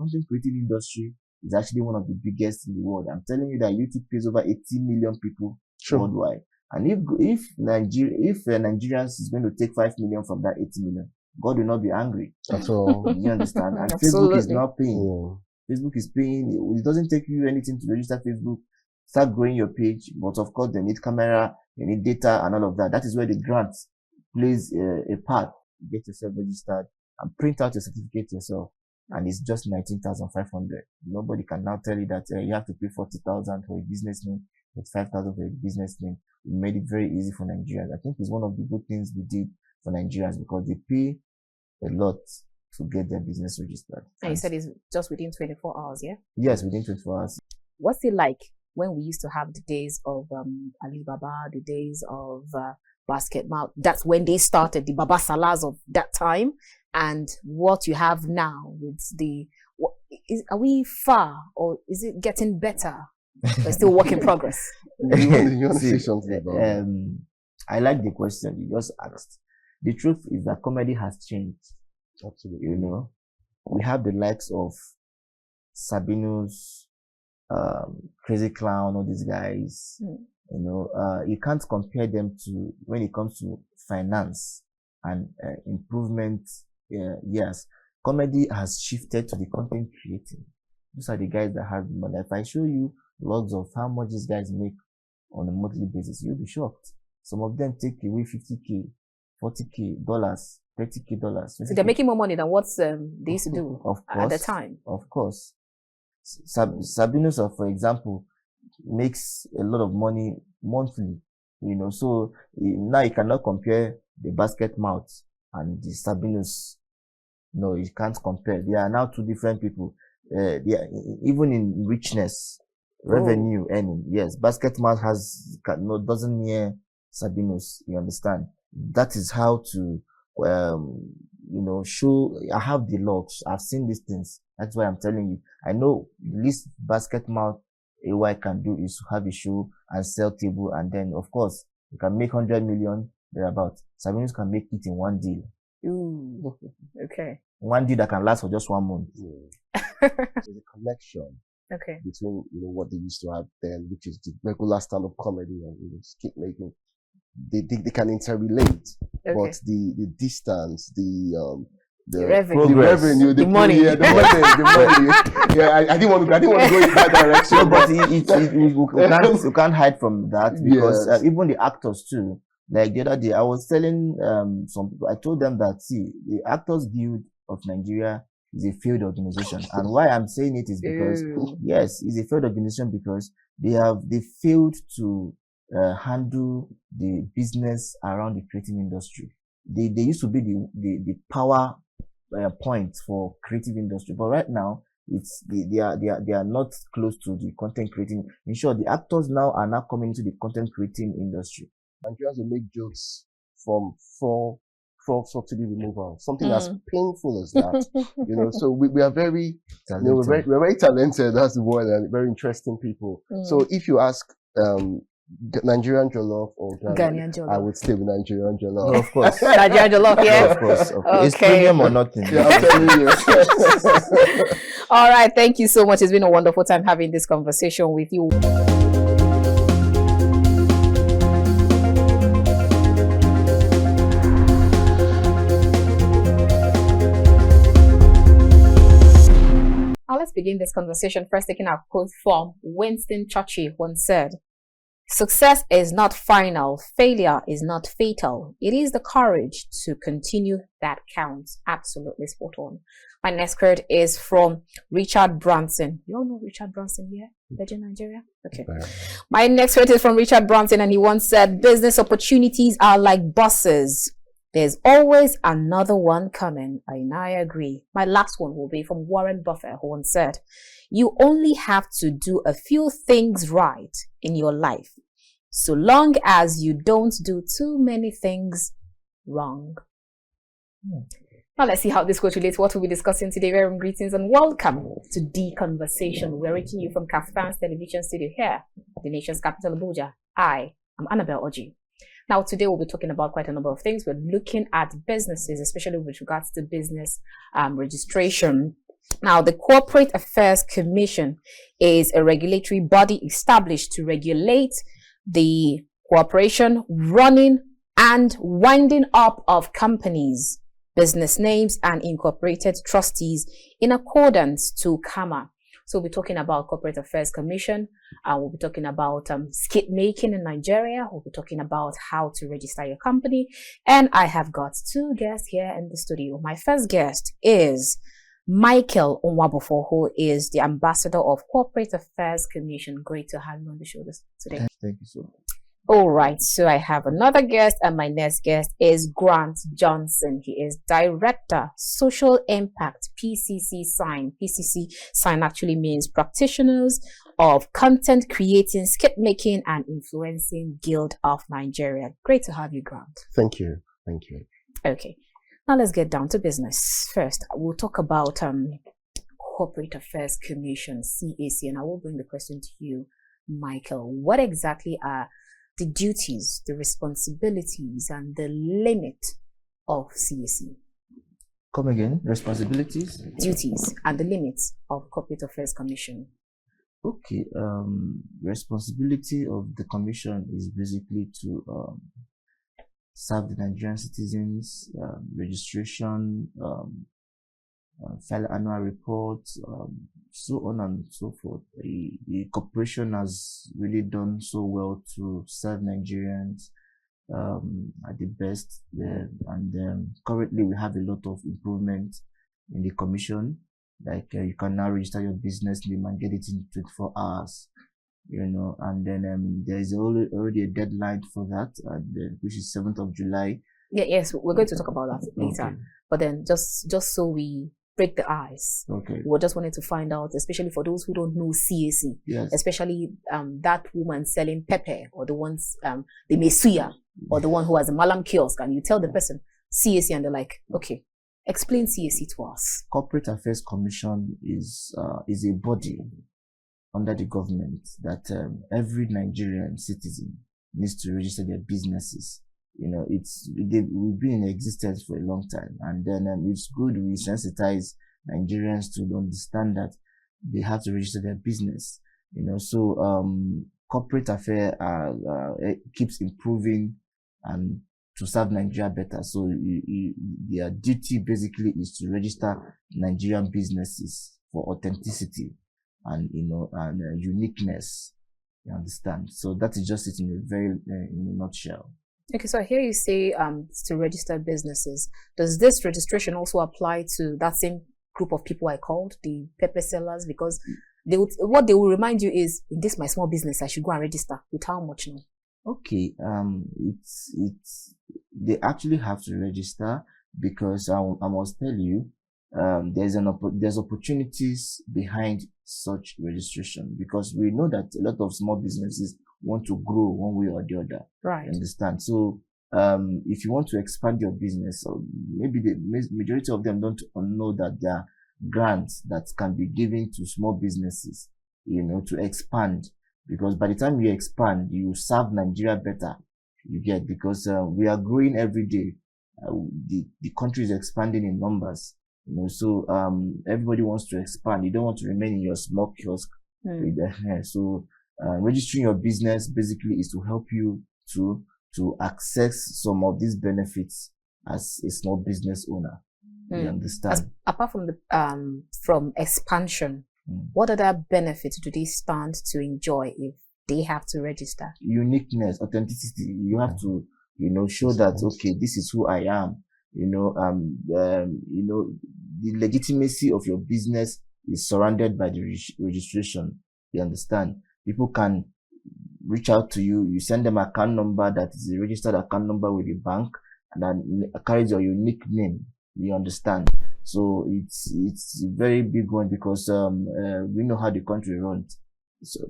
content creating industry is actually one of the biggest in the world. I'm telling you that YouTube pays over 80 million people worldwide. And if Nigerians is going to take 5 million from that 80 million, God will not be angry. At all. You understand? And Facebook is not paying. Facebook is paying. It doesn't take you anything to register Facebook. Start growing your page, but of course they need camera, they need data and all of that. That is where the grant plays a part. Get yourself registered and print out your certificate yourself, and it's just 19,500. Nobody can now tell you that you have to pay 40,000 for a business name, 5,000 for a business name. We made it very easy for Nigerians. I think it's one of the good things we did for Nigerians because they pay a lot to get their business registered. And you said it's just within 24 hours, yeah? Yes, within 24 hours. What's it like when we used to have the days of Alibaba, the days of Basket Mouth? That's when they started, the Baba Salahs of that time, and what you have now with the... are we far, or is it getting better? We're still work in progress. You want to say something about I like the question you just asked. The truth is that comedy has changed. Absolutely. You know, we have the likes of Sabinus, Crazy Clown, all these guys. You know, you can't compare them to when it comes to finance and improvement. Yes, comedy has shifted to the content creating. These are the guys that have the money. If I show you logs of how much these guys make on a monthly basis, you'll be shocked. Some of them take away $50K, $40K, $30K. So they're making more money than what they used to do at the time. Of course. Sabinus, for example, makes a lot of money monthly, you know, so now you cannot compare the Basket Mouth and the Sabinus. No, you can't compare. They are now two different people. They are, even in richness, revenue earning. Yes, Basket Mouth doesn't near Sabinus. You understand? That is how to, you know, show. I have the logs. I've seen these things. That's why I'm telling you. I know the least Basket Mouth AY can do is to have a show and sell table, and then of course you can make 100 million thereabout. Sabinus can make it in one deal. Ooh, okay. One deal that can last for just 1 month. There's a connection between what they used to have then, which is the regular stand-up comedy and skit making. They can interrelate, but the distance, the revenue, the money, the money. Yeah, I didn't want to go in that direction. No, but you can't hide from that because even the actors too. Like the other day, I was telling some people, I told them that, see, the Actors Guild of Nigeria is a failed organization. And why I'm saying it is because, yes, it's a failed organization because they failed to handle the business around the creative industry. They used to be the power point for creative industry, but right now they are not close to the content creating. In short, the actors now are now coming into the content creating industry. Nigerians will make jokes from for subsidy removal, something as painful as that. You know, so we are very talented. We're very talented. That's the word, and very interesting people. So if you ask Nigerian jollof or Ghanaian jollof, I would stay with Nigerian jollof. No, of course. Nigerian jollof, yeah. Of course. Okay. It's premium or nothing. Yeah, I'm telling you. All right, thank you so much. It's been a wonderful time having this conversation with you. Let's begin this conversation first taking our quote from Winston Churchill, who once said, "Success is not final, failure is not fatal. It is the courage to continue that counts." Absolutely spot on. My next quote is from Richard Branson. You all know Richard Branson here? Legend Nigeria? Okay. My next quote is from Richard Branson, and he once said, "Business opportunities are like buses. There's always another one coming." And I agree. My last one will be from Warren Buffett, who once said, "You only have to do a few things right in your life, so long as you don't do too many things wrong." Now let's see how this quote relates to what we'll be discussing today. Very warm greetings and welcome to The Conversation. We're reaching you from KAFTAN's television studio here at the nation's capital, Abuja. I am Annabelle Oji. Now, today we'll be talking about quite a number of things. We're looking at businesses, especially with regards to business registration. Now, the Corporate Affairs Commission is a regulatory body established to regulate the cooperation, running, and winding up of companies, business names, and incorporated trustees in accordance to CAMA. So we'll be talking about Corporate Affairs Commission. We'll be talking about skit making in Nigeria. We'll be talking about how to register your company. And I have got two guests here in the studio. My first guest is Michael Nwabufo, who is the ambassador of Corporate Affairs Commission. Great to have you on the show today. Thank you so much. All right, so I have another guest, and my next guest is Grant Johnson. He is Director, Social Impact, PCCSIGN. PCCSIGN actually means Practitioners of Content Creating, Skit Making, and Influencing Guild of Nigeria. Great to have you, Grant. Thank you. Thank you. Okay, now let's get down to business. First, we'll talk about Corporate Affairs Commission, CAC, and I will bring the question to you, Michael. What exactly are the duties, the responsibilities, and the limit of CAC? Come again. Responsibilities, duties, and the limits of Corporate Affairs Commission. Okay. Responsibility of the commission is basically to serve the Nigerian citizens, registration, file annual reports, so on and so forth. The corporation has really done so well to serve Nigerians at the best, and currently we have a lot of improvement in the commission. Like you can now register your business name and get it in 24 hours, and then there is already a deadline for that, which is 7th of July. Yes, we're going to talk about that later. Okay. But then just so we break the ice. Okay. We're just wanting to find out, especially for those who don't know CAC, yes, especially that woman selling pepper, or the ones, the mesuya, or the one who has a malam kiosk, and you tell the person CAC, and they're like, okay, explain CAC to us. Corporate Affairs Commission is a body under the government that every Nigerian citizen needs to register their businesses. We've been in existence for a long time, and then it's good we sensitize Nigerians to understand that they have to register their business. So corporate affair keeps improving and to serve Nigeria better. So their duty basically is to register Nigerian businesses for authenticity and uniqueness. You understand? So that is just it in a nutshell. Okay, so I hear you say to register businesses. Does this registration also apply to that same group of people I called, the pepper sellers? Because what they will remind you is, in this my small business, I should go and register. With how much now? Okay, they actually have to register, because I must tell you, there's opportunities behind such registration, because we know that a lot of small businesses want to grow one way or the other. Right. Understand? So if you want to expand your business, or maybe the majority of them don't know that there are grants that can be given to small businesses, to expand, because by the time you expand, you serve Nigeria better. You get, because we are growing every day. The country is expanding in numbers. So everybody wants to expand. You don't want to remain in your small kiosk. So registering your business basically is to help you to access some of these benefits as a small business owner. You understand? Apart from the from expansion, what other benefits do they stand to enjoy if they have to register? Uniqueness, authenticity. You have to show that, okay, this is who I am. The legitimacy of your business is surrounded by the registration. You understand? People can reach out to you. You send them an account number that is a registered account number with the bank, and then carries your unique name. You understand? So it's a very big one, because we know how the country runs. So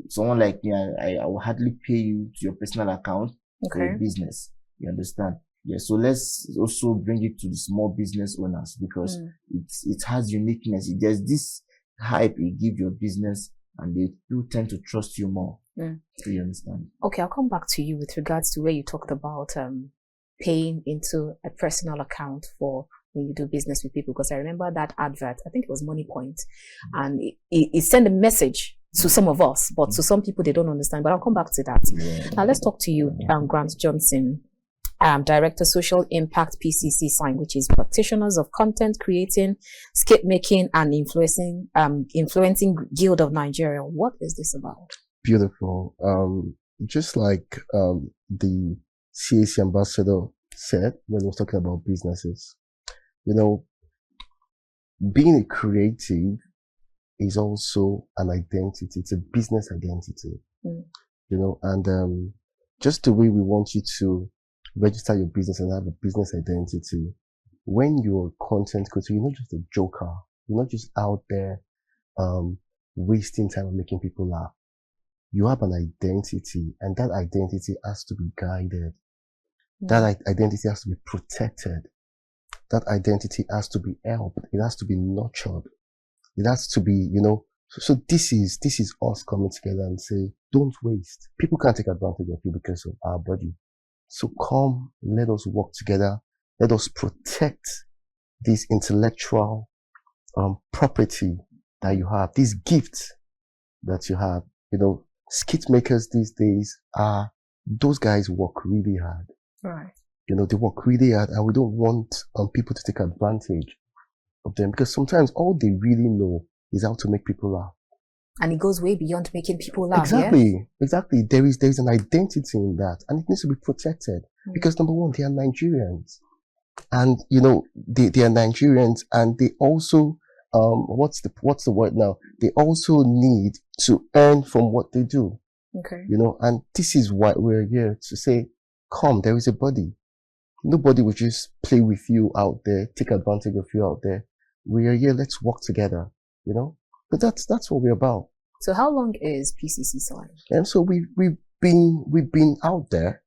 someone like me, I will hardly pay you to your personal account for a business. You understand? Yeah, so let's also bring it to the small business owners, because it has uniqueness. There's this hype you give your business, and they do tend to trust you more. Do you understand? Okay, I'll come back to you with regards to where you talked about paying into a personal account for when you do business with people? Because I remember that advert, I think it was Money Point, and it sent a message to some of us, but to some people they don't understand. But I'll come back to that. Yeah. Now let's talk to you, Grant Johnson, Director Social Impact PCCSIGN, which is practitioners of content creating, skit making, and influencing Guild of Nigeria. What is this about? Beautiful. Just like the CAC ambassador said when he was talking about businesses, you know, being a creative is also an identity. It's a business identity, you know, and just the way we want you to register your business and have a business identity. When you're a content creator, you're not just a joker. You're not just out there wasting time and making people laugh. You have an identity, and that identity has to be guided. That identity has to be protected. That identity has to be helped. It has to be nurtured. It has to be, you know, so this is us coming together and say, don't waste. People can't take advantage of you because of our body. So come, let us work together. Let us protect this intellectual property that you have, these gifts that you have. You know, skit makers these days those guys work really hard. Right. You know, they work really hard, and we don't want people to take advantage of them, because sometimes all they really know is how to make people laugh. And it goes way beyond making people laugh. Exactly. There is an identity in that, and it needs to be protected. Because number one, they are Nigerians, and you know they are Nigerians, and they also what's the word now? They also need to earn from what they do. Okay. You know, and this is why we're here to say, come, there is a body. Nobody will just play with you out there, take advantage of you out there. We are here, let's work together, you know? But that's what we're about. So how long is PCCSIGN? And so we've been out there.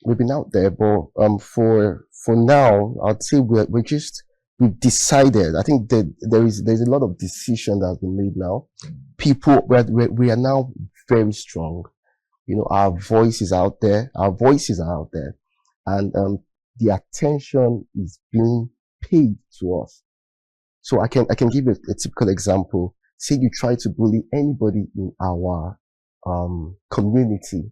We've been out there, but for now, I'd say we've decided. I think that there's a lot of decision that has been made now. People, we are now very strong. You know, our voice is out there. Our voices are out there, and the attention is being paid to us. So I can give you a typical example. Say you try to bully anybody in our community.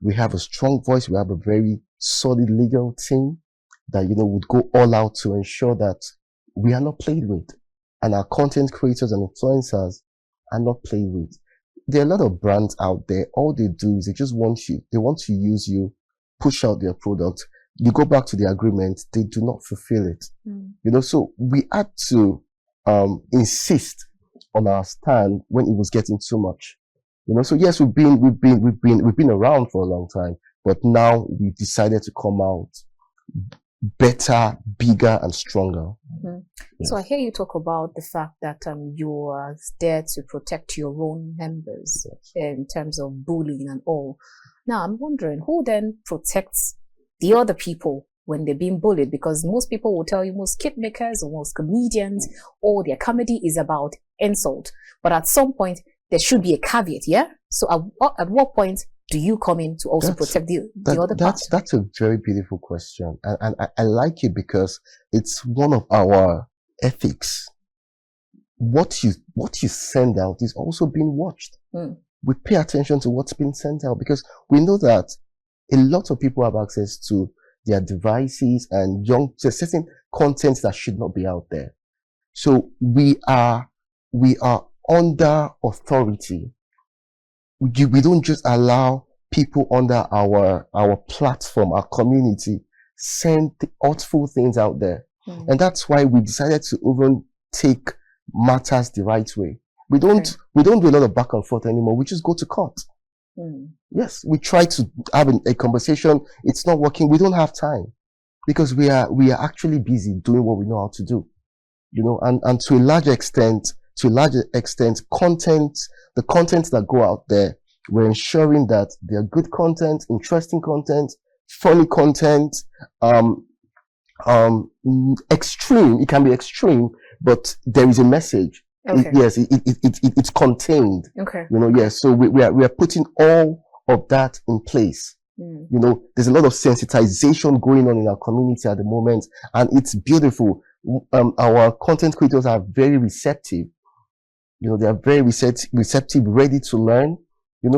We have a strong voice. We have a very solid legal team that, you know, would go all out to ensure that we are not played with, and our content creators and influencers are not played with. There are a lot of brands out there. All they do is they want to use you, push out their product. You go back to the agreement, they do not fulfill it. You know, so we had to insist on our stand when it was getting too much. You know, so yes, we've been around for a long time, but now we've decided to come out better, bigger, and stronger. Yes. So I hear you talk about the fact that you are there to protect your own members, yes, in terms of bullying and all. Now I'm wondering, who then protects the other people when they're being bullied? Because most people will tell you, most skit makers or most comedians, all their comedy is about insult. But at some point, there should be a caveat, yeah? So at what point do you come in to also protect the other part? That's a very beautiful question. And I like it because it's one of our ethics. What you send out is also being watched. We pay attention to what's being sent out, because we know that a lot of people have access to their devices and certain content that should not be out there. So we are under authority. We don't just allow people under our platform, our community, send hurtful things out there. And that's why we decided to even take matters the right way. We don't do a lot of back and forth anymore. We just go to court. Yes, we try to have a conversation. It's not working. We don't have time because we are actually busy doing what we know how to do. You know, and to a large extent, the content that go out there, we're ensuring that they are good content, interesting content, funny content, extreme. It can be extreme, but there is a message. Yes, it's contained. You know, yes. So we are putting all of that in place. You know, there's a lot of sensitization going on in our community at the moment, and it's beautiful. our content creators are very receptive. They are very receptive, ready to learn.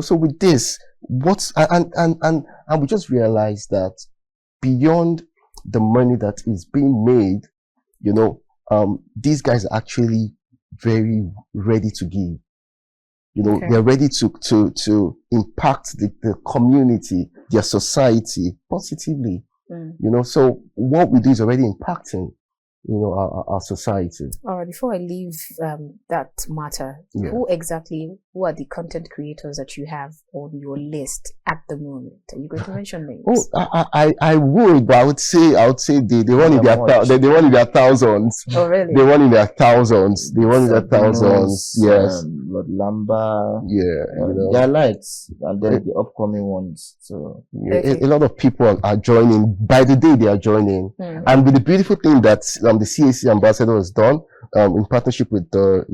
So with this, and we just realized that beyond the money that is being made, these guys are actually very ready to give. Okay. They're ready to impact the community, their society positively. So what we do is already impacting, our society. All right. Before I leave that matter, who are the content creators that you have on your list at the moment? Are you going to mention names? Oh, I would, but I would say they run in their thousands. Oh, really? They run in their thousands. Yes. Lord Lamba. Yeah. Their lights, and then the upcoming ones. So a lot of people are joining. By the day they are joining, and with the beautiful thing that the CAC ambassador has done in partnership with the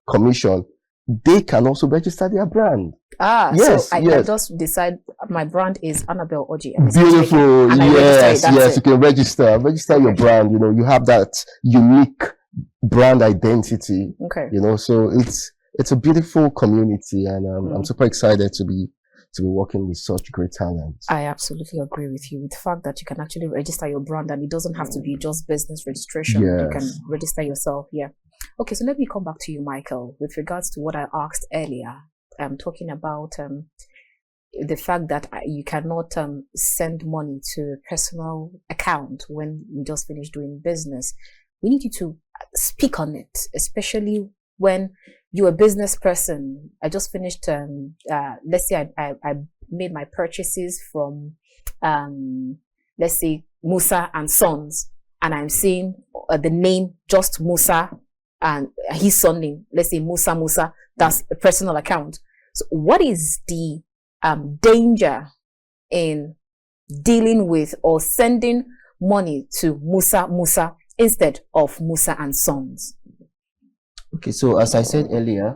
commission, they can also register their brand. Yes, so I just decide my brand is Annabelle Oji. Beautiful. Yes, you can register your brand. You have that unique brand identity. Okay. So it's a beautiful community, and I'm super excited to be working with such great talent. I absolutely agree with you with the fact that you can actually register your brand, and it doesn't have to be just business registration. Yes. You can register yourself. Yeah. Okay, so let me come back to you, Michael, with regards to what I asked earlier. I'm talking about the fact that you cannot send money to a personal account when you just finished doing business. We need you to speak on it, especially when you're a business person. I just finished, let's say I made my purchases from, let's say, Musa and Sons, and I'm seeing the name just Musa and his son name, let's say Musa, that's a personal account. So what is the danger in dealing with or sending money to Musa instead of Musa and Sons? Okay, so as I said earlier,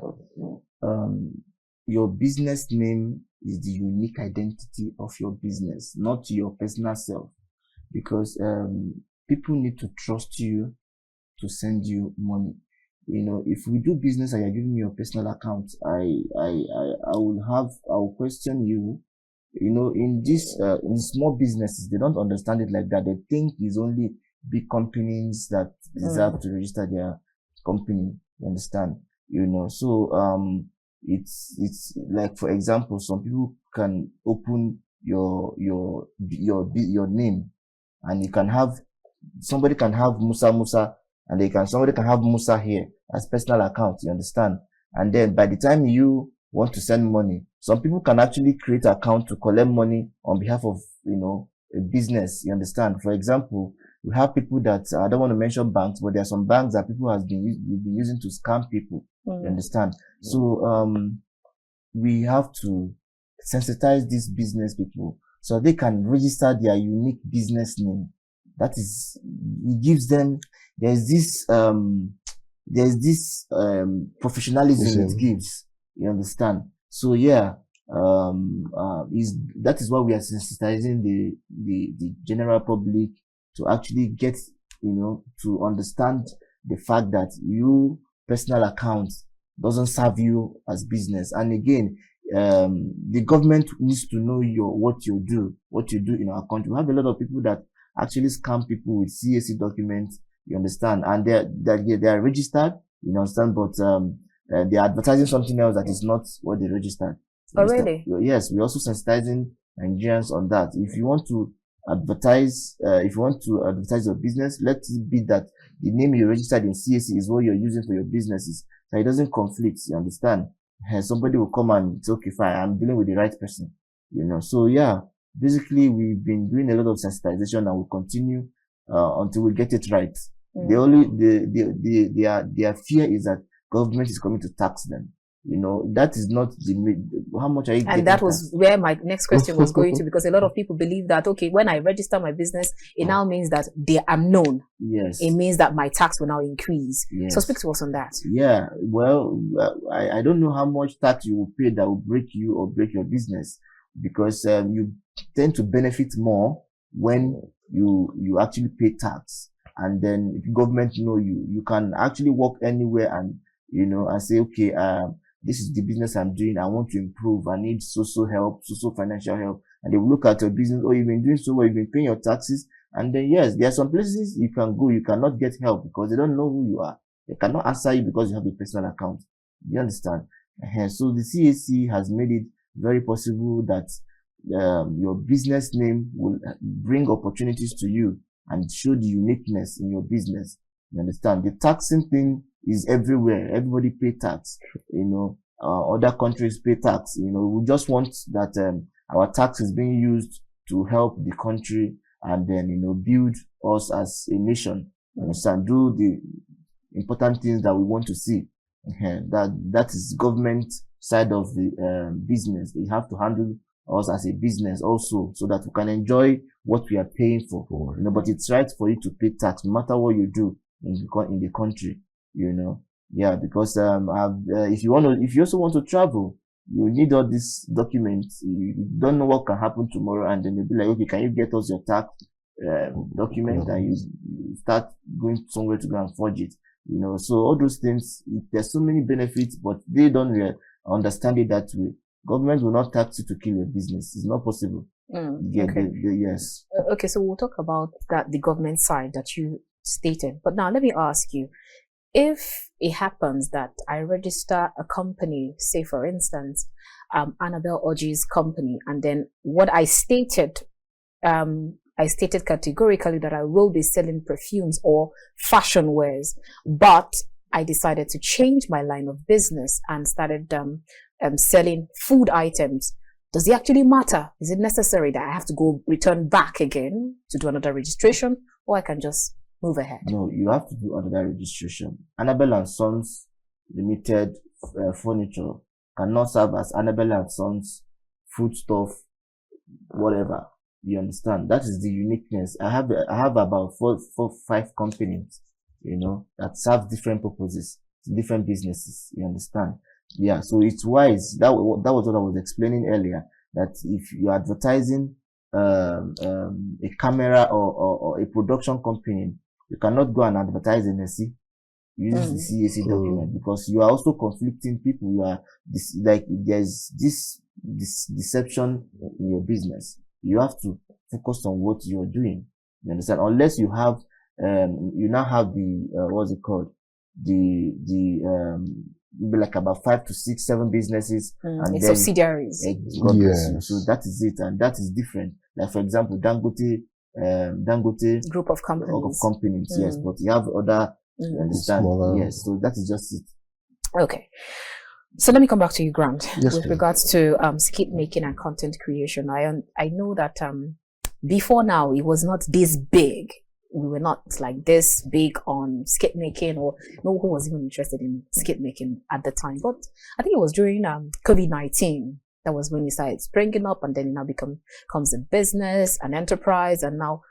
your business name is the unique identity of your business, not your personal self, because people need to trust you to send you money. If we do business and you're giving me your personal account, I will question you. In small businesses, they don't understand it like that. They think it's only big companies that deserve to register their company. You understand? So it's like, for example, some people can open your name, and somebody can have Musa, and somebody can have Musa here as personal account. You understand? And then by the time you want to send money, some people can actually create an account to collect money on behalf of a business. You understand? For example, we have people that I don't want to mention banks, but there are some banks that people have been using to scam people. You understand? So we have to sensitize these business people so they can register their unique business name. That is, it gives them, there's this professionalism it gives. You understand? So that is why we are sensitizing the general public to actually get, to understand the fact that your personal account doesn't serve you as business. And again, the government needs to know what you do in our country. We have a lot of people that actually scam people with CAC documents. You understand? And they are registered. You understand? But they are advertising something else that is not what they registered. Oh, really? Yes, we're also sensitizing Nigerians on that. If you want to advertise your business, let it be that the name you registered in CAC is what you're using for your businesses, so it doesn't conflict. You understand? And somebody will come and say, okay, fine, I'm dealing with the right person. So yeah, basically we've been doing a lot of sensitization, and we'll continue until we get it right. Their fear is that government is coming to tax them. That is not how much are you getting? And that was where my next question was going to, because a lot of people believe that, okay, when I register my business, it now means that I'm known. Yes. It means that my tax will now increase. Yes. So speak to us on that. Yeah. Well, I don't know how much tax you will pay that will break you or break your business, because you tend to benefit more when you actually pay tax. and then if government know you, you can actually work anywhere and, you know, and say, okay, this is the business I'm doing. I want to improve. I need social help, social financial help. And they will look at your business. Oh, you've been doing so well. You've been paying your taxes. And then, yes, there are some places you can go. You cannot get help because they don't know who you are. They cannot answer you because you have a personal account. You understand? So the CAC has made it very possible that your business name will bring opportunities to you and show the uniqueness in your business. You understand? The taxing thing is everywhere. Everybody pay tax. You know, other countries pay tax. You know, we just want that our tax is being used to help the country and then, you know, build us as a nation. You understand? Do the important things that we want to see. That is government side of the business. They have to handle us as a business also, so that we can enjoy what we are paying for. You know, but it's right for you to pay tax no matter what you do in the country. You know, yeah, because if you also want to travel, you need all these documents. You don't know what can happen tomorrow, and then they'll be like, okay, can you get us your tax document? And you start going somewhere to go and forge it. You know, so all those things, there's so many benefits, but they don't understand it that way. Government will not tax you to kill your business. It's not possible. Okay. Yes. Okay, so we'll talk about that, the government side that you stated. But now let me ask you, if it happens that I register a company, say for instance, Annabelle Oji's company, and then what I stated categorically that I will be selling perfumes or fashion wares, but I decided to change my line of business and started selling food items. Does it actually matter? Is it necessary that I have to go return back again to do another registration, or I can just move ahead? No, you have to do another registration. Annabelle and Sons Limited Furniture cannot serve as Annabelle and Sons Foodstuff, whatever. You understand? That is the uniqueness. I have about four, 5 companies, you know, that serve different purposes, different businesses. You understand? Yeah. So it's wise. That was what I was explaining earlier. That if you're advertising a camera or a production company, you cannot go and advertise NSC. Use the CAC document, because you are also conflicting people. You are there's this deception in your business. You have to focus on what you're doing. You understand? Unless you have, you now have the, what's it called? Maybe like about 5 to 6, 7 businesses. And then subsidiaries. God bless you. So that is it. And that is different. Like, for example, Dangote group of companies. Yes. But you have other, you understand? Smaller. Yes. So that is just it. Okay. So let me come back to you, Grant, yes, with please. regards to skit making and content creation. I know that before now it was not this big. We were not like this big on skit making, or no who was even interested in skit making at the time. But I think it was during COVID-19 that was when it started springing up, and then it now becomes a business, an enterprise, and now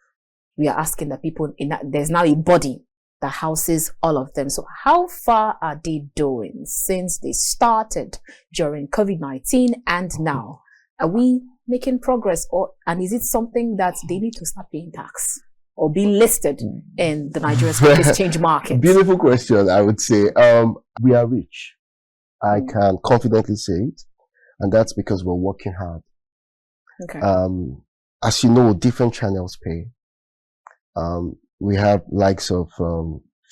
we are asking the people. There's now a body that houses all of them. So how far are they doing since they started during COVID-19 and now? Are we making progress, and is it something that they need to start paying tax or be listed in the Nigerian Stock Exchange market? Beautiful question, I would say. We are rich. I can confidently say it, and that's because we're working hard. Okay. As you know, different channels pay. We have likes of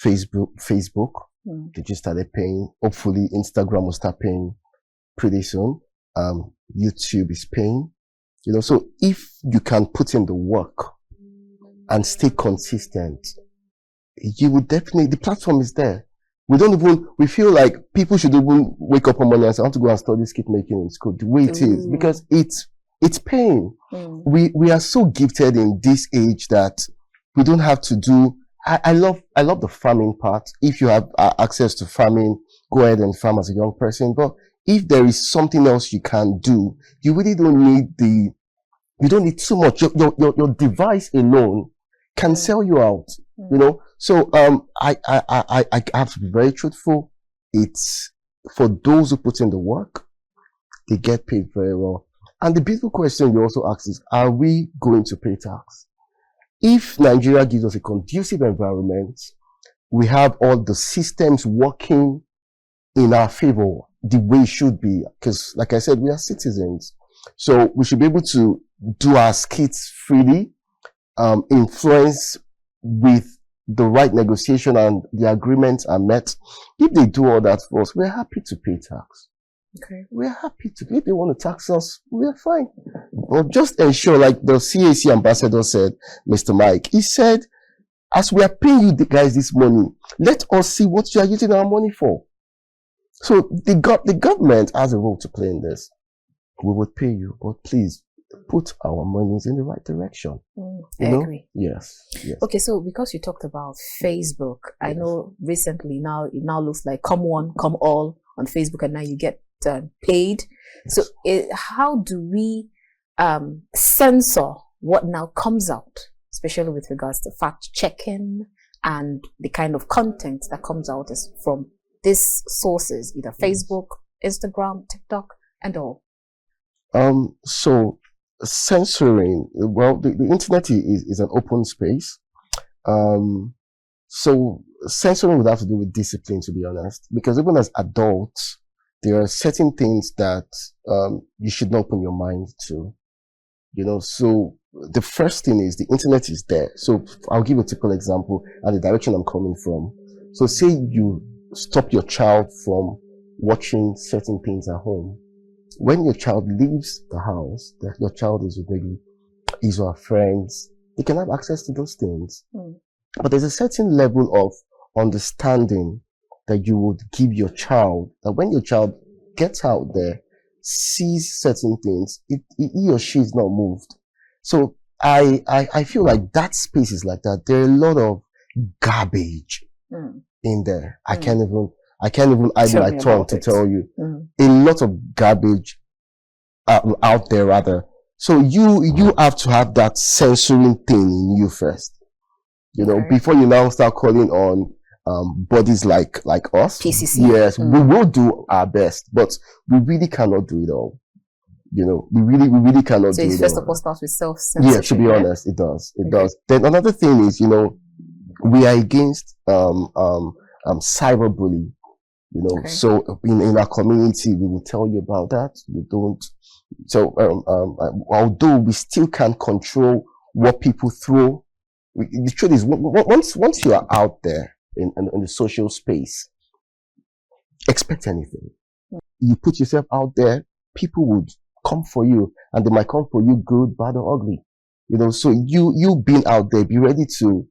Facebook. They just started paying. Hopefully, Instagram will start paying pretty soon. YouTube is paying. You know, so if you can put in the work and stay consistent, you would definitely, the platform is there. We feel like people should even wake up on Monday and say, I want to go and study skit making in school. The way it is, because it's paying. We are so gifted in this age that we don't have to do. I love the farming part. If you have access to farming, go ahead and farm as a young person. But if there is something else you can do, you really don't need you don't need too much. Your device alone can sell you out. You know. So I have to be very truthful. It's for those who put in the work, they get paid very well. And the beautiful question you also ask is, are we going to pay tax? if Nigeria gives us a conducive environment, we have all the systems working in our favor the way it should be. Because, like I said, we are citizens. So we should be able to do our skits freely, influence with the right negotiation and the agreements are met. If they do all that for us, we're happy to pay tax. Okay. We're happy to. If they want to tax us, we're fine. But just ensure, like the CAC ambassador said, Mr. Mike, he said, as we are paying you guys this money, let us see what you are using our money for. So the government has a role to play in this. We would pay you, but please put our monies in the right direction. I agree. Yes. Okay, so because you talked about Facebook, I know recently now it now looks like come one, come all on Facebook, and now you get paid. Yes. So how do we censor what now comes out, especially with regards to fact checking and the kind of content that comes out is from these sources, either Facebook, Instagram, TikTok, and all? So censoring, well, the internet is an open space. So censoring would have to do with discipline, to be honest, because even as adults, there are certain things that you should not open your mind to. So the first thing is the internet is there. So I'll give a typical example and the direction I'm coming from. So say you stop your child from watching certain things at home. When your child leaves the house, that your child is with maybe his or her friends, they can have access to those things. But there's a certain level of understanding that you would give your child, that when your child gets out there, sees certain things, he or she is not moved. So I feel like that space is like that. There are a lot of garbage in there. I can't even hide my tongue to tell you. A lot of garbage out there rather. So you have to have that censoring thing in you first. Before you now start calling on bodies like us. PCC. Yes, we will do our best, but we really cannot do it all. We really cannot do it all. So it first of all starts with self-censorship. Yeah, to be honest, it does. It does. Then another thing is, we are against cyberbullying. So in our community, we will tell you about that. We don't. So although we still can't control what people throw, the truth is, once you are out there in the social space, expect anything. You put yourself out there, people would come for you, and they might come for you good, bad, or ugly. So you being out there, be ready to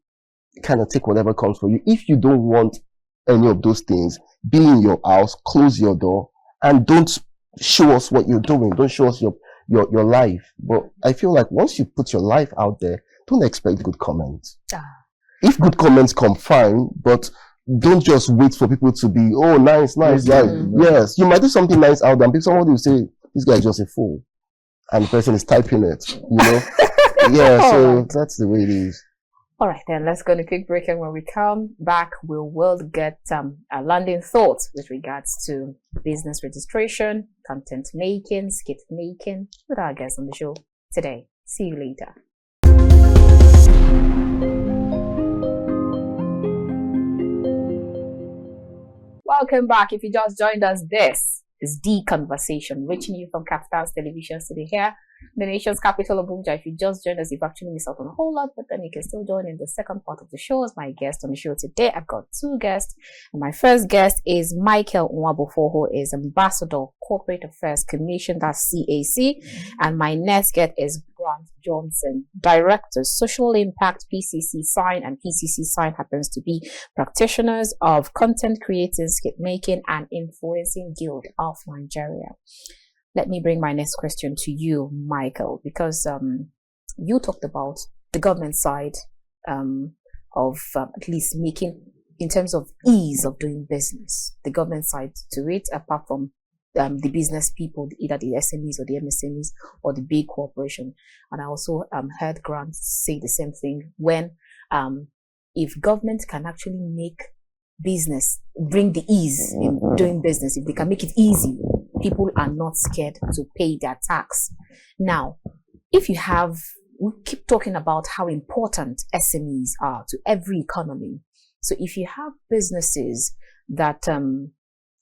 kind of take whatever comes for you. If you don't want any of those things, be in your house, close your door, and don't show us what you're doing. Don't show us your life. But I feel like once you put your life out there, don't expect good comments. If good comments come, fine, but don't just wait for people to be, oh, nice. Yes, you might do something nice out there, and somebody will say, this guy is just a fool, and the person is typing it, Yeah, so that's the way it is. All right, then let's go on a quick break, and when we come back, we will get a landing thoughts with regards to business registration, content making, skit making with our guests on the show today. See you later. Welcome back. If you just joined us, this is The Conversation, reaching you from KAFTAN's television studio here, the nation's capital of Abuja. If you just joined us, you've actually missed out on a whole lot, but then you can still join in the second part of the show as my guest on the show today. I've got two guests, and my first guest is Michael Nwabufo, who is Ambassador Corporate Affairs Commission, that's CAC, and my next guest is Grant Johnson, Director, Social Impact, PCCSIGN, and PCCSIGN happens to be practitioners of Content Creating, Skit Making, and Influencing Guild of Nigeria. Let me bring my next question to you, Michael, because you talked about the government side of at least making, in terms of ease of doing business, the government side to it, apart from the business people, either the SMEs or the MSMEs or the big corporation. And I also heard Grant say the same thing when if government can actually make business, bring the ease in doing business, if they can make it easy, people are not scared to pay their tax. Now, if you have we keep talking about how important SMEs are to every economy. So if you have businesses that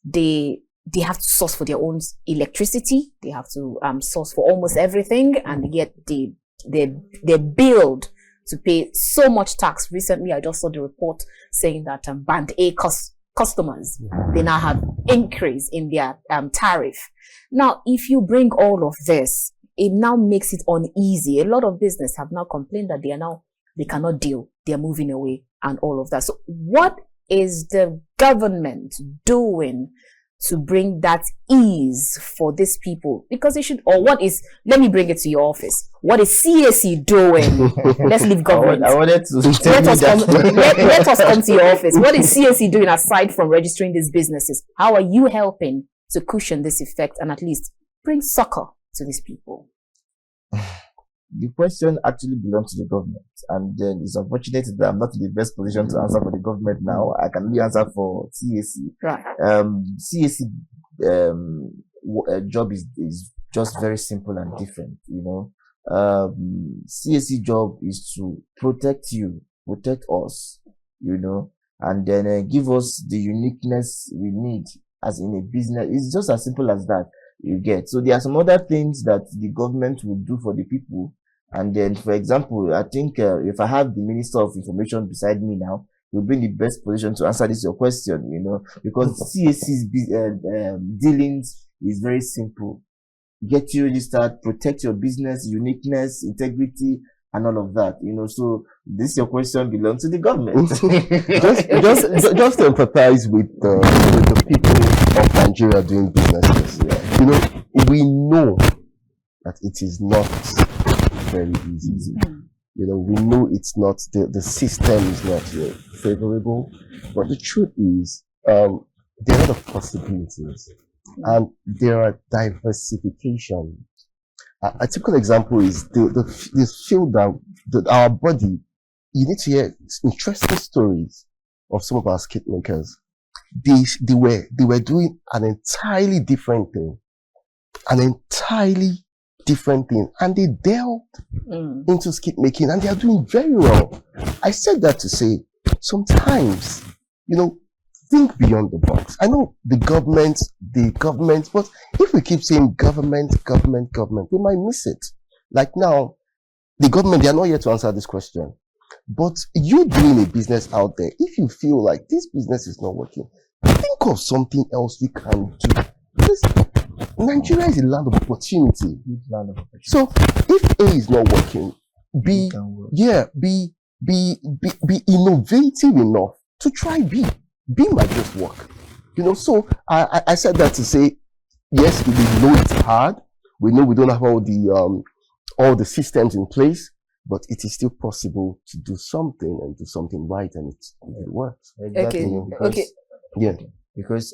they have to source for their own electricity, they have to source for almost everything, and yet they're billed to pay so much tax. Recently, I just saw the report saying that Band A customers, they now have increase in their tariff. Now, if you bring all of this, it now makes it uneasy. A lot of business have now complained that they cannot deal. They're moving away and all of that. So what is the government doing to bring that ease for these people? Because it should, or what is, let me bring it to your office. What is CAC doing? Let's leave government. I wanted to let us come to your office. What is CAC doing aside from registering these businesses? How are you helping to cushion this effect and at least bring succor to these people? The question actually belongs to the government, and then it's unfortunate that I'm not in the best position to answer for the government now. I can only answer for CAC. Right. CAC job is just very simple and different, you know. CAC job is to protect us, you know, and then give us the uniqueness we need as in a business. It's just as simple as that, you get. So there are some other things that the government will do for the people. And then, for example, I think if I have the Minister of Information beside me now, he'll be in the best position to answer this your question, you know, because CAC's dealings is very simple. Get you registered, protect your business, uniqueness, integrity, and all of that, you know. So this your question belongs to the government. just to empathize with the people of Nigeria doing businesses. Yeah. You know, we know that it is not very easy. You know, we know it's not, the system is not favorable, but the truth is, there are a lot of possibilities and there are diversification. A typical example is this field that our body, you need to hear interesting stories of some of our skit makers. They were doing an entirely different thing, and they delved into skit making, and they are doing very well. I said that to say, sometimes, you know, think beyond the box. I know the government, but if we keep saying government, we might miss it. Like now, the government, they are not here to answer this question. But you doing a business out there, if you feel like this business is not working, think of something else you can do. Because Nigeria is a land of opportunity. So if A is not working, be innovative enough to try B. B might just work. You know, so I said that to say, yes, we know it's hard. We know we don't have all the systems in place, but it is still possible to do something and do something right, and it works. Exactly. Okay. You know, because, Okay. Yeah. Because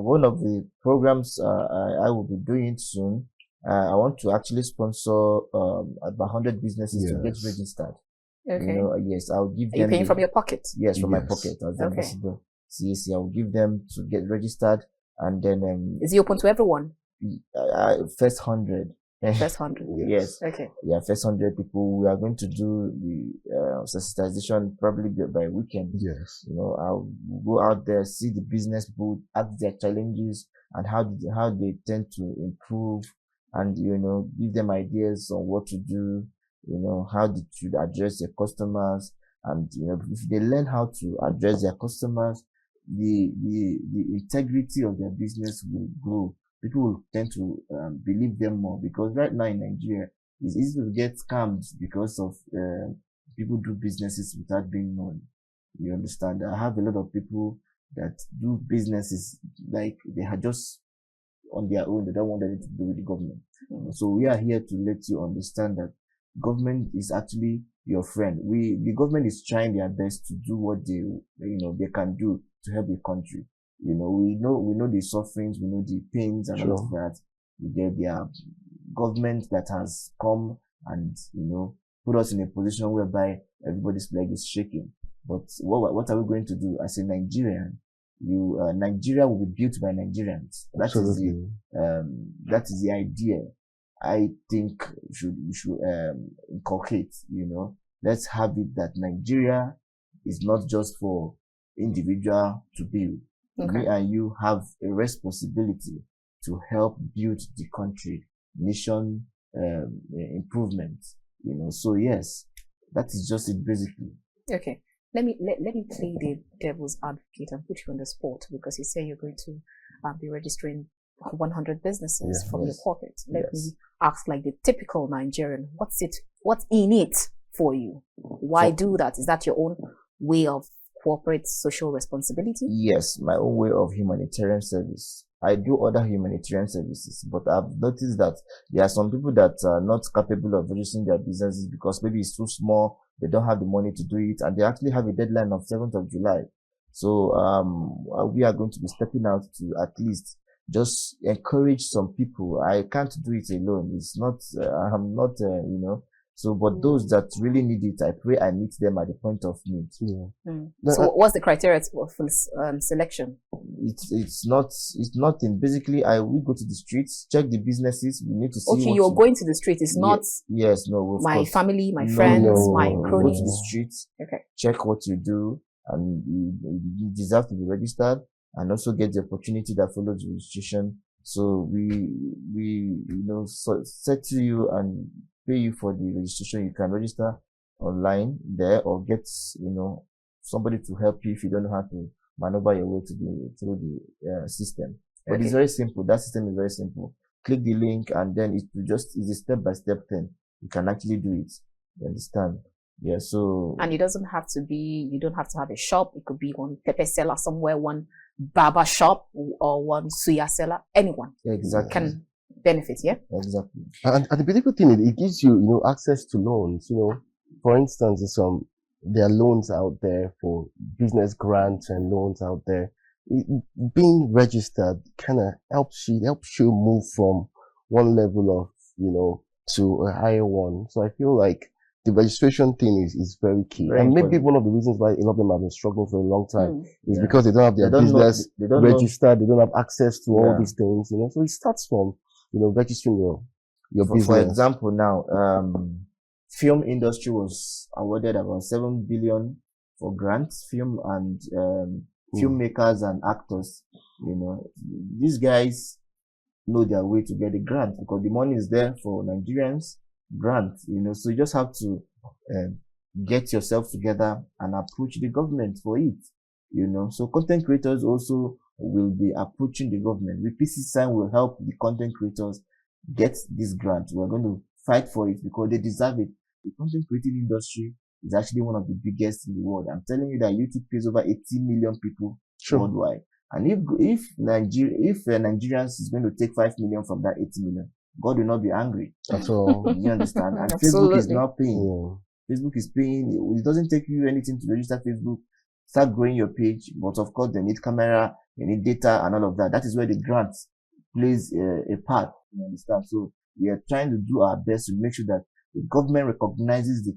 one of the programs I will be doing soon, I want to actually sponsor about 100 businesses to get registered. Okay. You know, yes, I'll give them. Are you paying from your pocket? Yes, from my pocket as the ambassador. CAC, I will give them to get registered, and then Is it open to everyone? First 100. First 100. Yes. Okay. Yeah, first 100 people. We are going to do the sensitization probably by weekend. Yes. You know, I'll go out there, see the business booth, ask their challenges and how they tend to improve, and you know, give them ideas on what to do. You know, how they should address their customers, and you know, if they learn how to address their customers, the integrity of their business will grow. People will tend to believe them more, because right now in Nigeria, it's easy to get scammed because of people do businesses without being known. You understand? I have a lot of people that do businesses like they are just on their own. They don't want anything to do with the government. So we are here to let you understand that government is actually your friend. The government is trying their best to do what they can do to help the country. You know, we know the sufferings, we know the pains and all of that. We get their government that has come and, you know, put us in a position whereby everybody's leg is shaking. But what are we going to do as a Nigerian? Nigeria will be built by Nigerians. That is the idea. I think we should inculcate, let's have it that Nigeria is not just for individual to build. Okay. Me and you have a responsibility to help build the country, nation improvement, So yes, that is just it basically. Okay. Let me play the devil's advocate and put you on the spot, because you say you're going to be registering 100 businesses from your pocket. Let me ask, like the typical Nigerian, what's in it for you? Why do that? Is that your own way of corporate social responsibility? Yes, my own way of humanitarian service. I do other humanitarian services, but I've noticed that there are some people that are not capable of registering their businesses because maybe it's too small, they don't have the money to do it, and they actually have a deadline of 7th of July. So we are going to be stepping out to at least just encourage some people. I can't do it alone. It's not, I'm not, So, but those that really need it, I pray I meet them at the point of need. So, what's the criteria for selection? It's nothing. Basically, we go to the streets, check the businesses. We need to see. Okay, you're going to the street. It's not. Yes, no. My family, my friends, my cronies. Go to the streets. Okay. Check what you do, and you deserve to be registered, and also get the opportunity that follows registration. So we settle you and pay you for the registration. You can register online there, or get somebody to help you if you don't know how to maneuver your way through the system. But it's very simple. That system is very simple. Click the link, and then it's a step-by-step thing. You can actually do it. You understand? Yeah. So. And it doesn't have to be. You don't have to have a shop. It could be one pepper seller somewhere, one barber shop, or one suya seller. Anyone. Exactly. Can benefit, yeah? Exactly. And the beautiful thing is it gives you, access to loans. For instance, there are loans out there for business grants and loans out there. Being registered kind of helps you move from one level of, to a higher one. So I feel like the registration thing is very key. And maybe one of the reasons why a lot of them have been struggling for a long time is because they don't have their business registered, they don't have access to all these things, So it starts from, registering your business. For example, now, film industry was awarded about 7 billion for grants, film and filmmakers and actors. These guys know their way to get a grant because the money is there for Nigerians. Grant, so you just have to get yourself together and approach the government for it. So content creators also will be approaching the government. The PCCSIGN will help the content creators get this grant. We're going to fight for it because they deserve it. The content creating industry is actually one of the biggest in the world. I'm telling you that YouTube pays over 80 million people worldwide. And if Nigerians is going to take 5 million from that 80 million, God will not be angry. At all. You understand? And Absolutely. Facebook is not paying. Facebook is paying. It doesn't take you anything to register Facebook. Start growing your page. But of course, they need camera, they need data and all of that. That is where the grant plays a part. You understand? So we are trying to do our best to make sure that the government recognizes the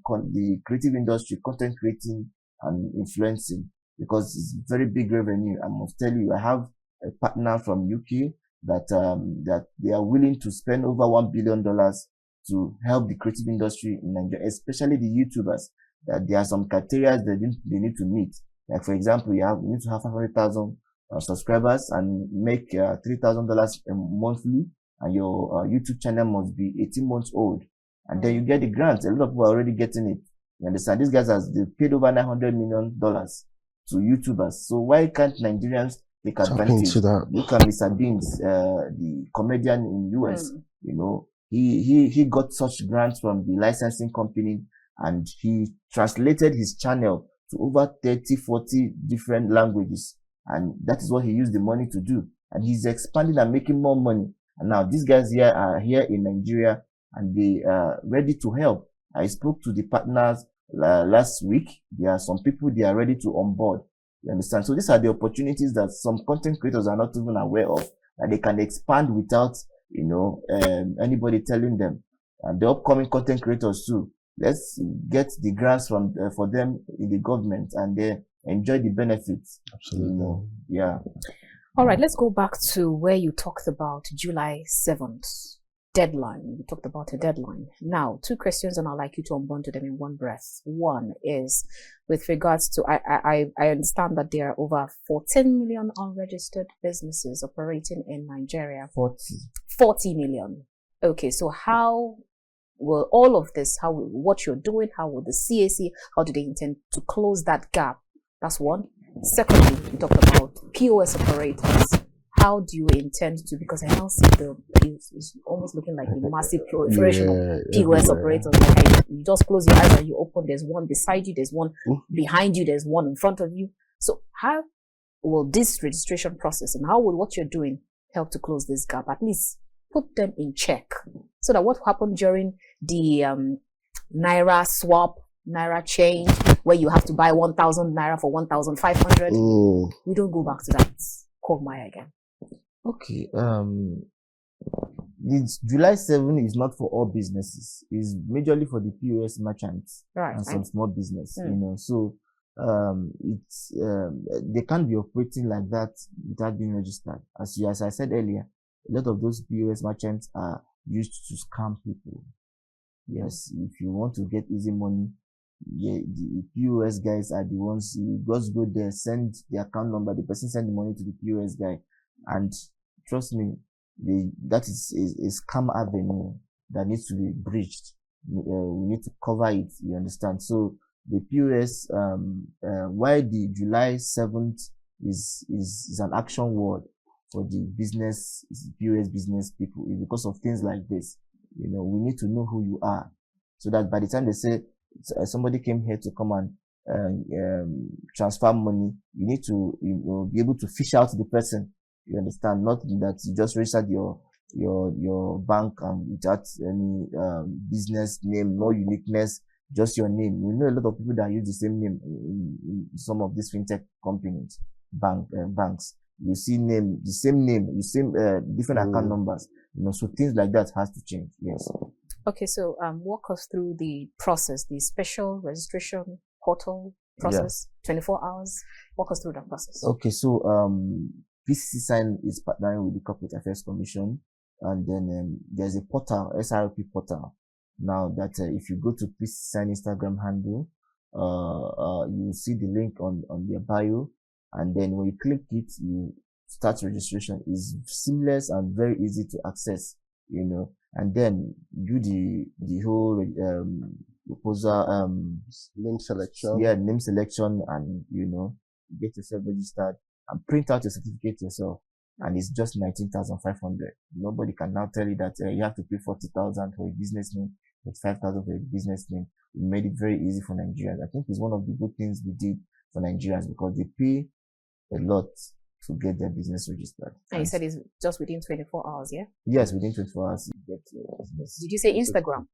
creative industry, content creating and influencing, because it's very big revenue. I must tell you, I have a partner from UK that they are willing to spend over $1 billion to help the creative industry in Nigeria, especially the YouTubers. That there are some criteria that they need to meet. Like for example, you need to have 500,000 subscribers and make $3,000 monthly, and your YouTube channel must be 18 months old, and then you get the grant. A lot of people are already getting it. You understand? These guys they paid over $900 million to YouTubers. So why can't Nigerians take advantage? Look at Mr. Beans, the comedian in US. He got such grants from the licensing company, and he translated his channel to over 30-40 different languages, and that is what he used the money to do. And he's expanding and making more money. And now these guys here are here in Nigeria, and they are ready to help. I spoke to the partners last week. There are some people they are ready to onboard. You understand? So these are the opportunities that some content creators are not even aware of, that they can expand without anybody telling them. And the upcoming content creators too, let's get the grants for them in the government, and they enjoy the benefits. Absolutely. Yeah. All right, let's go back to where you talked about July 7th. deadline. We talked about a deadline. Now, two questions, and I'd like you to unbundle them in one breath. One is with regards to, I understand that there are over 14 million unregistered businesses operating in Nigeria. 40 million. Okay, so how will all of this, what you're doing, how will the CAC, how do they intend to close that gap? That's one. Secondly, we talked about POS operators. How do you intend to, because I now see it's almost looking like a massive proliferation of POS operators. Like you just close your eyes and you open, there's one beside you, there's one behind you, there's one in front of you. So how will this registration process and how will what you're doing help to close this gap? At least put them in check so that what happened during the Naira swap, Naira change, where you have to buy 1,000 Naira for 1,500, we don't go back to that quagmire again. Okay. This July 7 is not for all businesses. It's majorly for the POS merchants and some small business. You know, so it's they can't be operating like that without being registered. As I said earlier, a lot of those POS merchants are used to scam people. Yes, if you want to get easy money, the POS guys are the ones. You just go there, send the account number, the person send the money to the POS guy, and trust me, that is a scam avenue that needs to be breached. We need to cover it. You understand? So the POS, why the July 7th is an action word for the business, POS business people, is because of things like this. You know, we need to know who you are, so that by the time they say somebody came here to come and transfer money, you need to be able to fish out the person. You understand? Not that you just registered your bank without any business name, no uniqueness, just your name. We know a lot of people that use the same name in some of these fintech companies, banks. You see the same name, different account numbers. You know, so things like that has to change. Yes. Okay, so walk us through the process, the special registration portal process, 24 hours. Walk us through that process. Okay, so PCCSIGN is partnering with the Corporate Affairs Commission, and then there's a portal, SRP portal. Now that if you go to PCCSIGN Instagram handle, you will see the link on their bio, and then when you click it, you start registration. It's seamless and very easy to access, you know, and then do the whole proposal, name selection. Yeah, name selection, and you know, get yourself registered and print out your certificate yourself. And it's just 19,500. Nobody can now tell you that you have to pay 40,000 for a business name, 5,000 for a business name. We made it very easy for Nigerians. I think it's one of the good things we did for Nigerians, because they pay a lot to get their business registered. And you said it's just within 24 hours, yeah? Yes, within 24 hours you get your business. Did you say Instagram?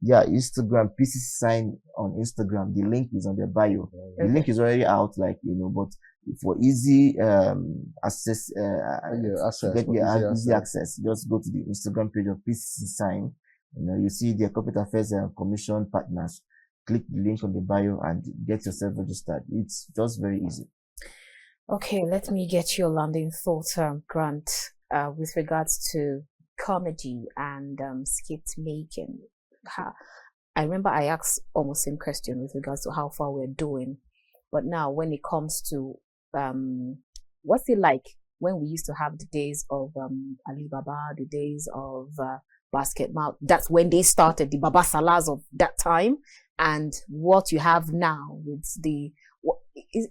Yeah, Instagram, PCCSIGN on Instagram. The link is on their bio. The link is already out, like, you know, but for easy access, easy access, just go to the Instagram page of PCCSIGN. You know, you see their Corporate Affairs Commission partners. Click the link on the bio and get yourself registered. It's just very easy. Okay, let me get your landing thought, Grant, with regards to comedy and skit making. I remember I asked almost the same question with regards to how far we're doing, but now when it comes to what's it like when we used to have the days of Alibaba, the days of basketball? That's when they started, the Baba Salahs of that time, and what you have now with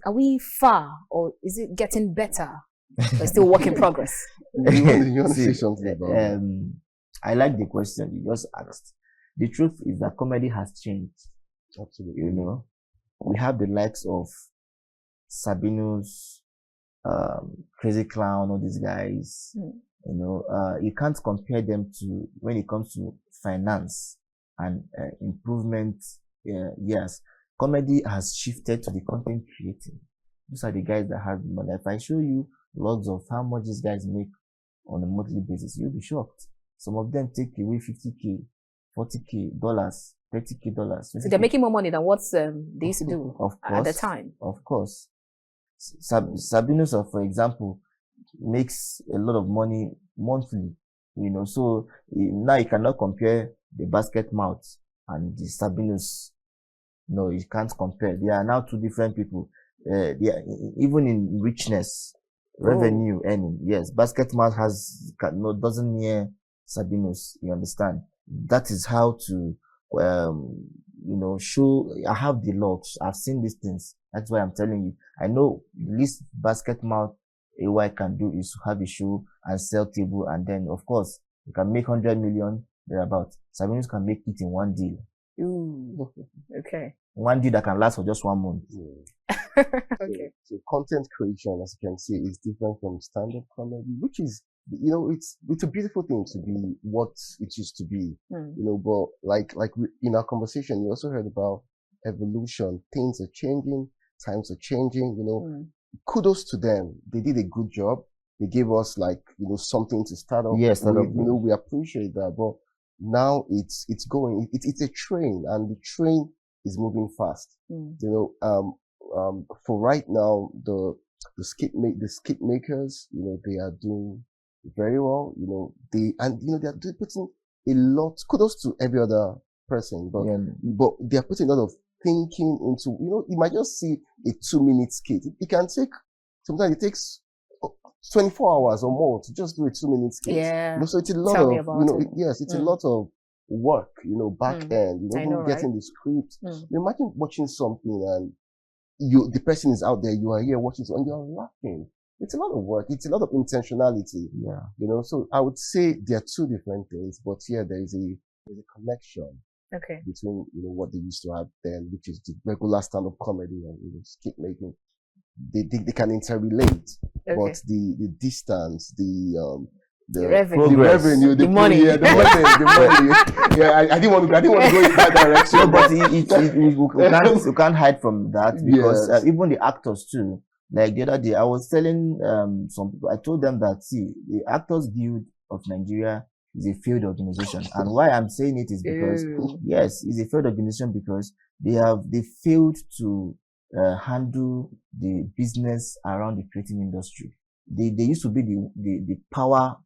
are we far, or is it getting better? But still work in progress. You want to say something about that? I like the question you just asked. The truth is that comedy has changed. Absolutely. You know, we have the likes of Sabinus, Crazy Clown, all these guys. You know, you can't compare them to when it comes to finance and improvement. Yes, comedy has shifted to the content creating. These are the guys that have money. If I show you logs of how much these guys make on a monthly basis, you'll be shocked. Some of them take away $50K, $40K, $30K. So they're making more money than what they used to do at the time. Of course. Sabinus, for example, makes a lot of money monthly. So now you cannot compare the basket mouth and the Sabinus. No, you can't compare. They are now two different people. They are, even in richness, revenue earning. Yes, basket mouth doesn't near Sabinus. You understand? That is how to show. I have the logs. I've seen these things. That's why I'm telling you. I know the least basket mouth AY can do is to have a show and sell table, and then of course you can make 100 million thereabouts. Sabinus can make it in one deal. Ooh, okay. One deal that can last for just 1 month. Yeah. Okay. So content creation, as you can see, is different from stand-up comedy, which is, it's a beautiful thing to be what it used to be. But like in our conversation, you also heard about evolution. Things are changing, times are changing. Kudos to them. They did a good job. They gave us something to start off with. We appreciate that. But now it's going. It's a train, and the train is moving fast. For right now, the skit makers, they are doing very well. They are putting a lot. Kudos to every other person, but they are putting a lot of thinking into. You might just see a 2-minute skit. It can take. Sometimes it takes 24 hours or more to just do a 2-minute skit. Yeah. So it's a lot it's a lot of work, back end, getting the script. Imagine watching something and the person is out there, you are here watching and you're laughing. It's a lot of work. It's a lot of intentionality. Yeah. So I would say there are two different things, but here there's a connection. Okay. Between, what they used to have then, which is the regular stand-up comedy and, skit making. They can interrelate, but the distance, the revenue, the money, the money. Yeah, I didn't want to go in that direction. No, but you can't hide from that, because even the actors too. Like the other day, I was telling some people, I told them that, see, the Actors Guild of Nigeria is a failed organization, and why I'm saying it is because yes, it's a failed organization because they failed to handle the business around the creative industry. They used to be the power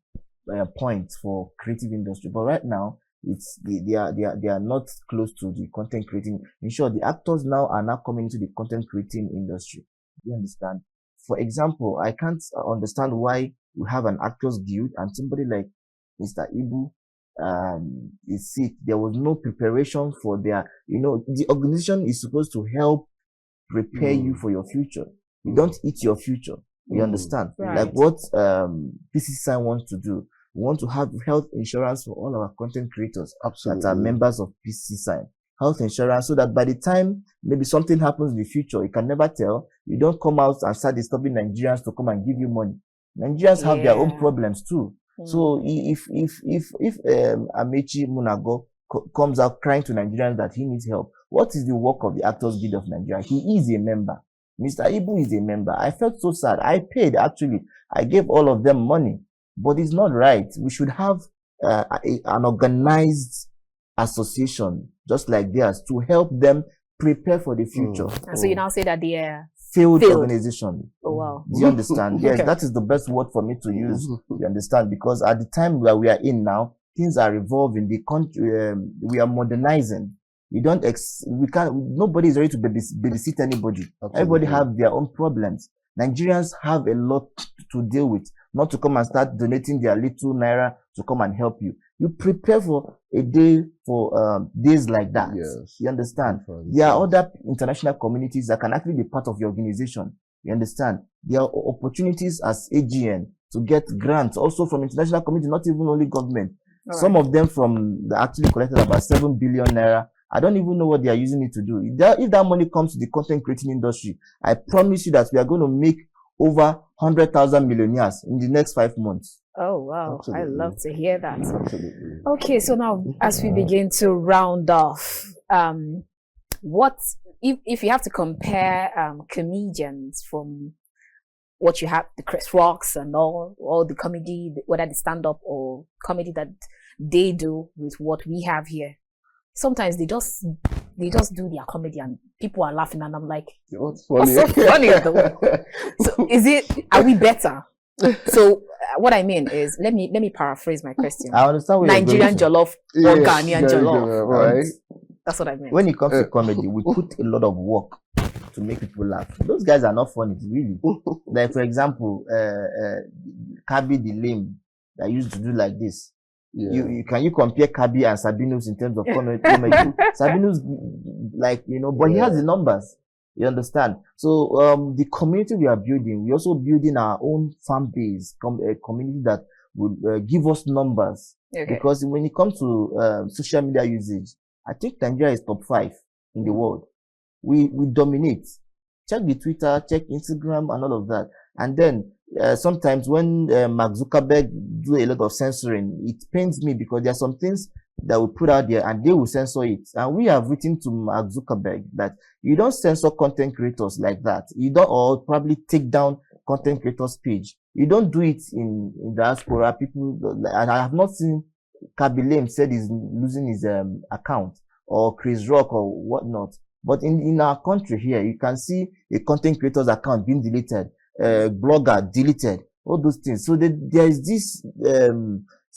point for creative industry, but right now they are not close to the content creating. In short, the actors now are now coming into the content creating industry. You understand? For example, I can't understand why we have an Actors Guild and somebody like Mr. Ibu is sick. There was no preparation for their. The organization is supposed to help prepare you for your future. You don't eat your future. You understand? Right. Like what PCCSIGN wants to do. We want to have health insurance for all our content creators that are members of PCCSIGN. Health insurance, so that by the time maybe something happens in the future, you can never tell. You don't come out and start disturbing Nigerians to come and give you money. Nigerians have their own problems too. So if Amechi Munago comes out crying to Nigerians that he needs help, what is the work of the Actors Guild of Nigeria? He is a member. Mr. Ibu is a member. I felt so sad. I paid, actually. I gave all of them money. But it's not right. We should have an organized association, just like theirs, to help them prepare for the future. And so you now say that they are failed organization. Oh, wow. Do you understand? Yes, that is the best word for me to use. You understand? Because at the time where we are in now, things are evolving. The country, we are modernizing. Nobody is ready to babysit anybody. Absolutely. Everybody have their own problems. Nigerians have a lot to deal with, not to come and start donating their little naira to come and help you. You prepare for a day, for days like that. Yes. You understand? There are other international communities that can actually be part of your organization. You understand? There are opportunities as AGN to get grants also from international community, not even only government. Some of them actually collected about 7 billion naira. I don't even know what they are using it to do. If that money comes to the content creating industry, I promise you that we are going to make over 100,000 millionaires in the next 5 months. Oh, wow. Absolutely. I love to hear that. Absolutely. Okay, so now as we begin to round off, what if you have to compare comedians from what you have, the Chris Rocks and all the comedy, whether the stand-up or comedy that they do with what we have here, sometimes they just do their comedy and people are laughing and I'm like, what's funny? What's so funny though? So are we better? So what I mean is, let me paraphrase my question. I understand where Nigerian jollof or Ghanaian jollof. Right? That's what I mean. When it comes to comedy, we put a lot of work to make people laugh. Those guys are not funny, really. Like, for example, Kabi the lame that used to do like this. Yeah. Can you compare Kabi and Sabinus in terms of comedy? Sabinus, like, but he has the numbers. You understand? So the community we are building, we're also building our own fan base, a community that will give us numbers. Okay. Because when it comes to social media usage, I think Nigeria is top 5 in the world. We dominate. Check the Twitter, check Instagram, and all of that. And then sometimes when Mark Zuckerberg do a lot of censoring, it pains me because there are some things that we put out there and they will censor it. And we have written to Mark Zuckerberg that you don't censor content creators like that. You don't, or probably take down content creators page. You don't do it in diaspora. People, and I have not seen Kabilem said he's losing his account, or Chris Rock or whatnot. But in our country here, you can see a content creator's account being deleted, blogger deleted, all those things. So there is this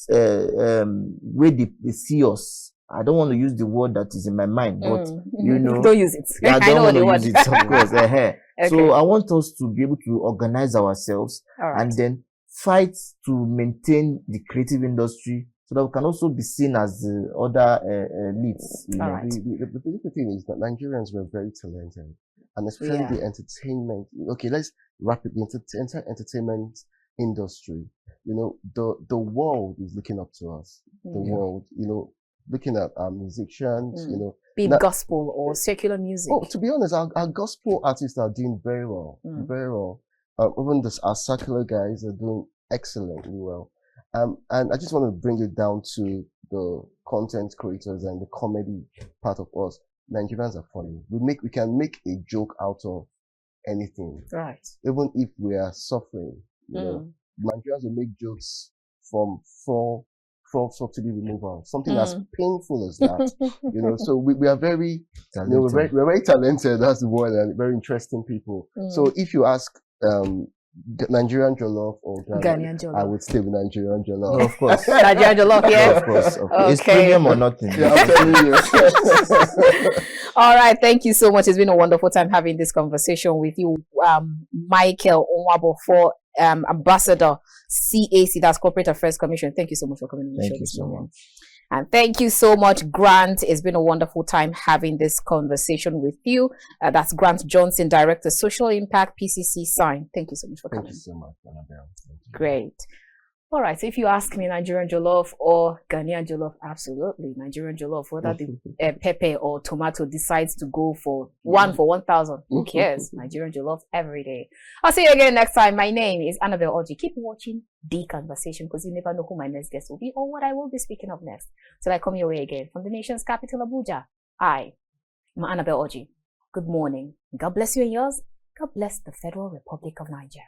way they see us. I don't want to use the word that is in my mind, but don't use it. Yeah, I don't want to use it, of course. Okay. So I want us to be able to organize ourselves and then fight to maintain the creative industry, so that we can also be seen as the other elites. The beautiful thing is that Nigerians were very talented, and especially the entertainment. Okay, let's wrap it. The entertainment industry. The world is looking up to us. The world, looking at our musicians. Be it gospel or secular music. Oh, to be honest, our gospel artists are doing very well. Very well. Even our secular guys are doing excellently well. And I just want to bring it down to the content creators and the comedy part of us. Nigerians are funny. We can make a joke out of anything. Right. Even if we are suffering, Nigerians will make jokes from subsidy removal, something as painful as that. So we are very, we're very talented. That's the word, and very interesting people. So if you ask Nigerian jollof or Ghanaian jollof, I would stay with Nigerian jollof. No, of course. Nigerian jollof, yeah. No, of course. Okay. It's premium or nothing. Yeah, I'm telling you. All right, thank you so much. It's been a wonderful time having this conversation with you, Michael Nwabufo, Ambassador CAC, that's Corporate Affairs Commission. Thank you so much for coming on the show. Thank you so much. And thank you so much, Grant. It's been a wonderful time having this conversation with you. That's Grant Johnson, Director, Social Impact, PCCSIGN. Thank you so much for coming. Thank you so much, Annabelle. Great. All right, so if you ask me Nigerian jollof or Ghanaian jollof, absolutely Nigerian jollof. Whether the pepper or tomato decides to go for 1,000, who cares? Nigerian jollof every day. I'll see you again next time. My name is Annabelle Oji. Keep watching The Conversation, because you never know who my next guest will be or what I will be speaking of next. Till I come your way again from the nation's capital, Abuja. I'm Annabelle Oji. Good morning. God bless you and yours. God bless the Federal Republic of Nigeria.